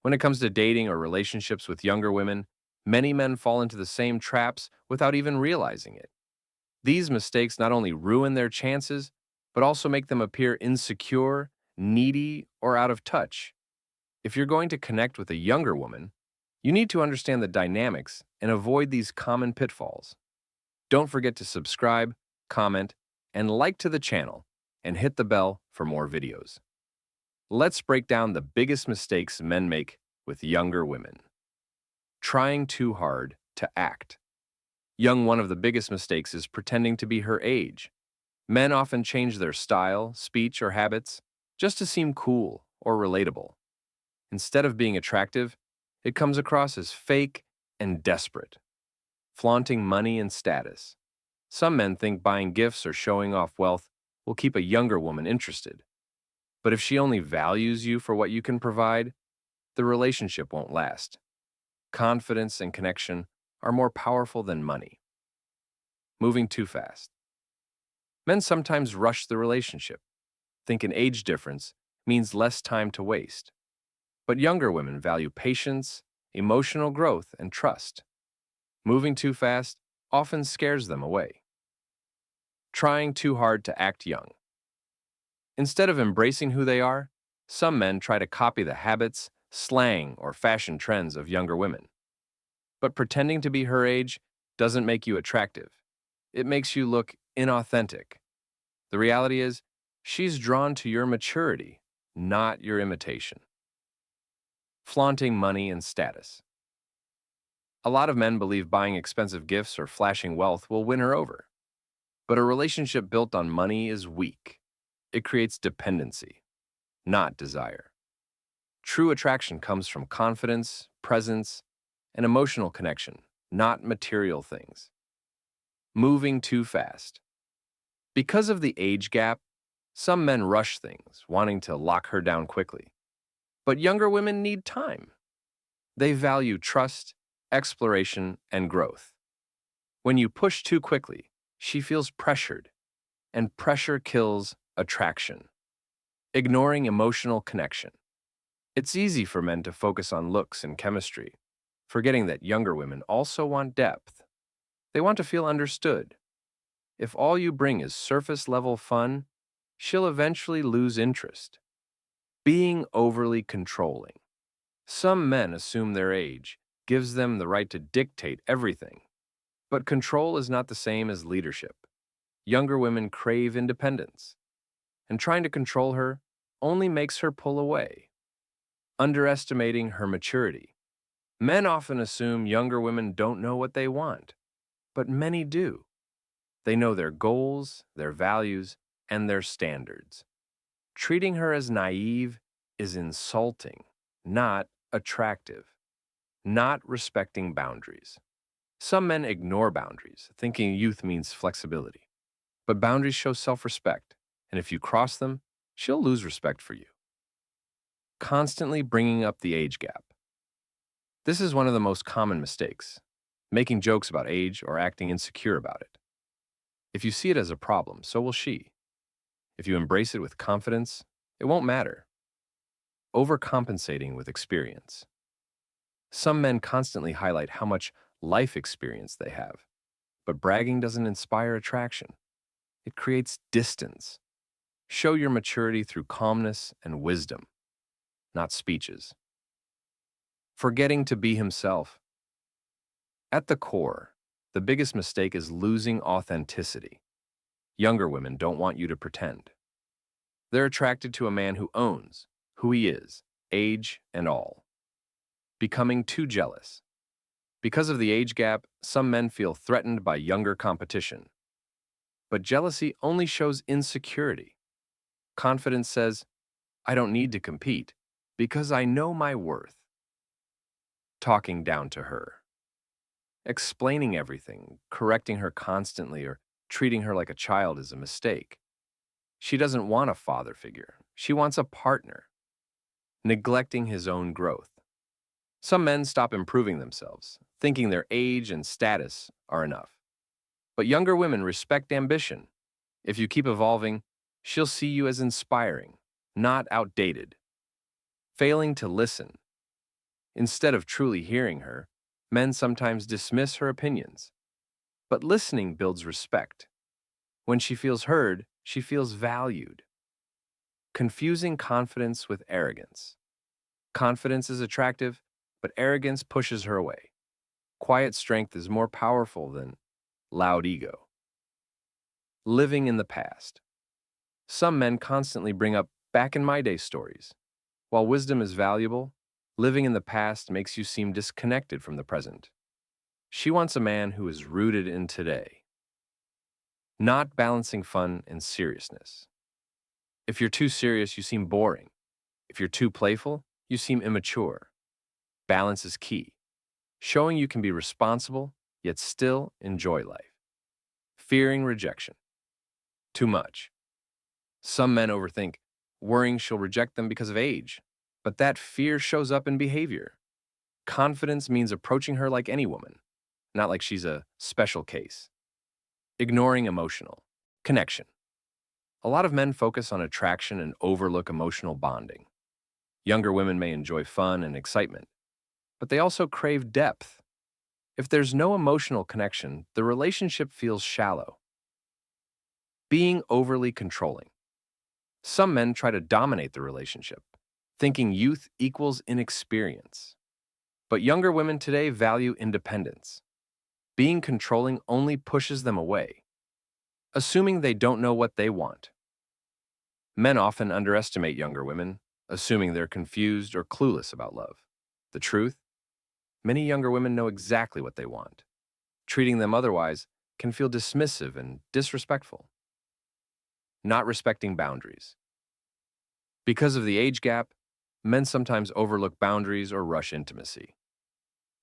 When it comes to dating or relationships with younger women, many men fall into the same traps without even realizing it. These mistakes not only ruin their chances, but also make them appear insecure, needy, or out of touch. If you're going to connect with a younger woman, you need to understand the dynamics and avoid these common pitfalls. Don't forget to subscribe, comment, and like to the channel, and hit the bell for more videos. Let's break down the biggest mistakes men make with younger women. Trying too hard to act. One of the biggest mistakes is pretending to be her age. Men often change their style, speech, or habits just to seem cool or relatable. Instead of being attractive, it comes across as fake and desperate, flaunting money and status. Some men think buying gifts or showing off wealth will keep a younger woman interested. But if she only values you for what you can provide, the relationship won't last. Confidence and connection are more powerful than money. Moving too fast. Men sometimes rush the relationship, think an age difference means less time to waste. But younger women value patience, emotional growth, and trust. Moving too fast often scares them away. Trying too hard to act young. Instead of embracing who they are, some men try to copy the habits, slang, or fashion trends of younger women. But pretending to be her age doesn't make you attractive. It makes you look inauthentic. The reality is, she's drawn to your maturity, not your imitation. Flaunting money and status. A lot of men believe buying expensive gifts or flashing wealth will win her over. But a relationship built on money is weak. It creates dependency, not desire. True attraction comes from confidence, presence, and emotional connection, not material things. Moving too fast. Because of the age gap, some men rush things, wanting to lock her down quickly. But younger women need time. They value trust, exploration, and growth. When you push too quickly, she feels pressured, and pressure kills attraction. Ignoring emotional connection. It's easy for men to focus on looks and chemistry, forgetting that younger women also want depth. They want to feel understood. If all you bring is surface-level fun, she'll eventually lose interest. Being overly controlling. Some men assume their age gives them the right to dictate everything. But control is not the same as leadership. Younger women crave independence, and trying to control her only makes her pull away. Underestimating her maturity. Men often assume younger women don't know what they want, but many do. They know their goals, their values, and their standards. Treating her as naive is insulting, not attractive, not respecting boundaries. Some men ignore boundaries, thinking youth means flexibility. But boundaries show self-respect, and if you cross them, she'll lose respect for you. Constantly bringing up the age gap. This is one of the most common mistakes, making jokes about age or acting insecure about it. If you see it as a problem, so will she. If you embrace it with confidence, it won't matter. Overcompensating with experience. Some men constantly highlight how much life experience they have, but bragging doesn't inspire attraction. It creates distance. Show your maturity through calmness and wisdom, not speeches. Forgetting to be himself. At the core, the biggest mistake is losing authenticity. Younger women don't want you to pretend. They're attracted to a man who owns who he is, age and all. Becoming too jealous. Because of the age gap, some men feel threatened by younger competition. But jealousy only shows insecurity. Confidence says, I don't need to compete because I know my worth. Talking down to her. Explaining everything, correcting her constantly, or treating her like a child is a mistake. She doesn't want a father figure. She wants a partner. Neglecting his own growth. Some men stop improving themselves, thinking their age and status are enough. But younger women respect ambition. If you keep evolving, she'll see you as inspiring, not outdated. Failing to listen. Instead of truly hearing her, men sometimes dismiss her opinions. But listening builds respect. When she feels heard, she feels valued. Confusing confidence with arrogance. Confidence is attractive, but arrogance pushes her away. Quiet strength is more powerful than loud ego. Living in the past. Some men constantly bring up back in my day stories. While wisdom is valuable, living in the past makes you seem disconnected from the present. She wants a man who is rooted in today, not balancing fun and seriousness. If you're too serious, you seem boring. If you're too playful, you seem immature. Balance is key, showing you can be responsible, yet still enjoy life. Fearing rejection. Too much. Some men overthink, worrying she'll reject them because of age. But that fear shows up in behavior. Confidence means approaching her like any woman, not like she's a special case. Ignoring emotional connection. A lot of men focus on attraction and overlook emotional bonding. Younger women may enjoy fun and excitement, but they also crave depth. If there's no emotional connection, the relationship feels shallow. Being overly controlling. Some men try to dominate the relationship, thinking youth equals inexperience. But younger women today value independence. Being controlling only pushes them away, assuming they don't know what they want. Men often underestimate younger women, assuming they're confused or clueless about love. The truth? Many younger women know exactly what they want. Treating them otherwise can feel dismissive and disrespectful. Not respecting boundaries. Because of the age gap, men sometimes overlook boundaries or rush intimacy.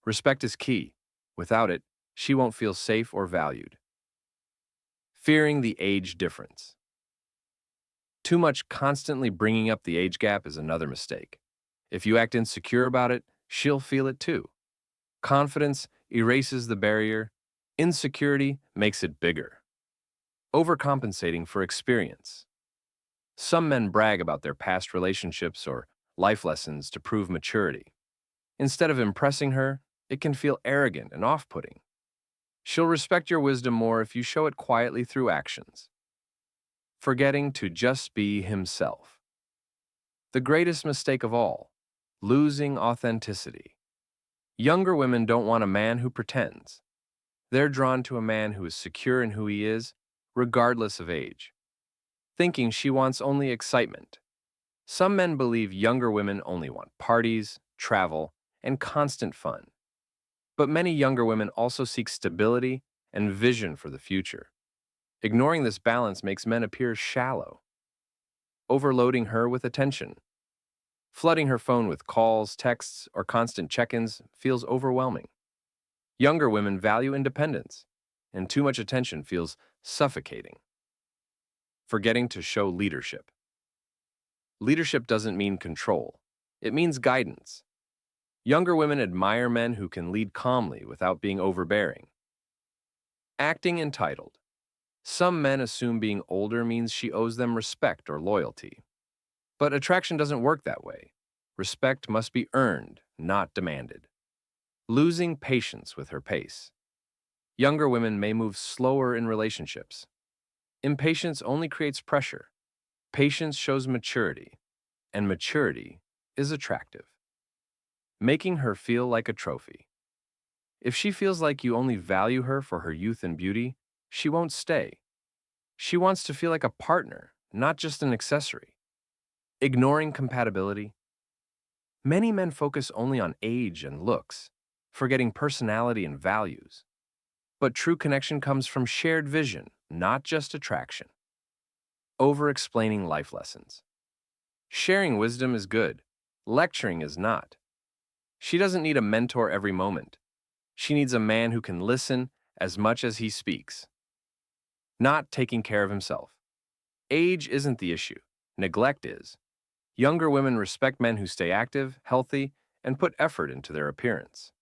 Respect is key. Without it, she won't feel safe or valued. Fearing the age difference. Too much constantly bringing up the age gap is another mistake. If you act insecure about it, she'll feel it too. Confidence erases the barrier. Insecurity makes it bigger. Overcompensating for experience. Some men brag about their past relationships or life lessons to prove maturity. Instead of impressing her, it can feel arrogant and off-putting. She'll respect your wisdom more if you show it quietly through actions. Forgetting to just be himself. The greatest mistake of all, losing authenticity. Younger women don't want a man who pretends. They're drawn to a man who is secure in who he is, regardless of age, thinking she wants only excitement. Some men believe younger women only want parties, travel, and constant fun. But many younger women also seek stability and vision for the future. Ignoring this balance makes men appear shallow. Overloading her with attention. Flooding her phone with calls, texts, or constant check-ins feels overwhelming. Younger women value independence, and too much attention feels suffocating. Forgetting to show leadership. Leadership doesn't mean control. It means guidance. Younger women admire men who can lead calmly without being overbearing. Acting entitled. Some men assume being older means she owes them respect or loyalty. But attraction doesn't work that way. Respect must be earned, not demanded. Losing patience with her pace. Younger women may move slower in relationships. Impatience only creates pressure. Patience shows maturity, and maturity is attractive. Making her feel like a trophy. If she feels like you only value her for her youth and beauty, she won't stay. She wants to feel like a partner, not just an accessory. Ignoring compatibility. Many men focus only on age and looks, forgetting personality and values. But true connection comes from shared vision, not just attraction. Over-explaining life lessons. Sharing wisdom is good. Lecturing is not. She doesn't need a mentor every moment. She needs a man who can listen as much as he speaks. Not taking care of himself. Age isn't the issue. Neglect is. Younger women respect men who stay active, healthy, and put effort into their appearance.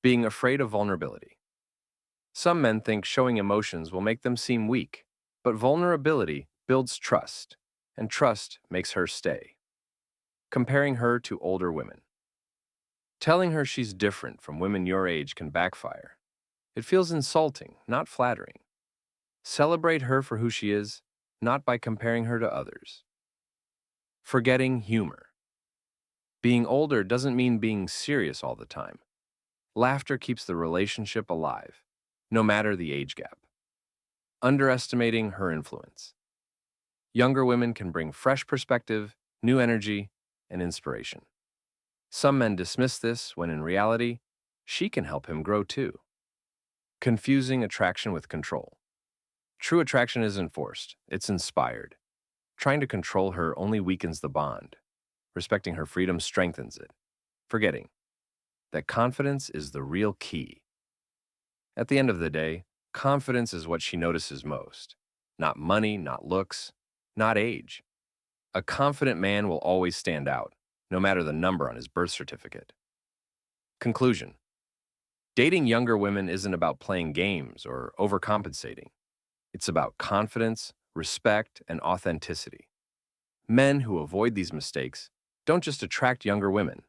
Being afraid of vulnerability. Some men think showing emotions will make them seem weak, but vulnerability builds trust, and trust makes her stay. Comparing her to older women. Telling her she's different from women your age can backfire. It feels insulting, not flattering. Celebrate her for who she is, not by comparing her to others. Forgetting humor. Being older doesn't mean being serious all the time. Laughter keeps the relationship alive, no matter the age gap. Underestimating her influence. Younger women can bring fresh perspective, new energy, and inspiration. Some men dismiss this when in reality, she can help him grow too. Confusing attraction with control. True attraction isn't forced, it's inspired. Trying to control her only weakens the bond. Respecting her freedom strengthens it. Forgetting that confidence is the real key. At the end of the day, confidence is what she notices most. Not money, not looks, not age. A confident man will always stand out, no matter the number on his birth certificate. Conclusion. Dating younger women isn't about playing games or overcompensating. It's about confidence, respect, and authenticity. Men who avoid these mistakes don't just attract younger women,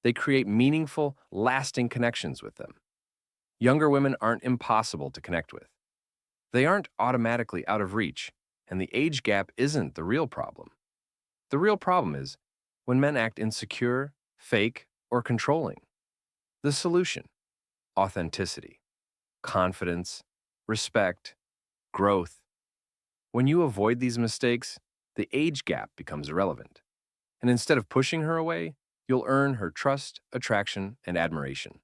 they create meaningful, lasting connections with them. Younger women aren't impossible to connect with. They aren't automatically out of reach, and the age gap isn't the real problem. The real problem is when men act insecure, fake, or controlling. The solution: authenticity, confidence, respect, growth. When you avoid these mistakes, the age gap becomes irrelevant. And instead of pushing her away, you'll earn her trust, attraction, and admiration.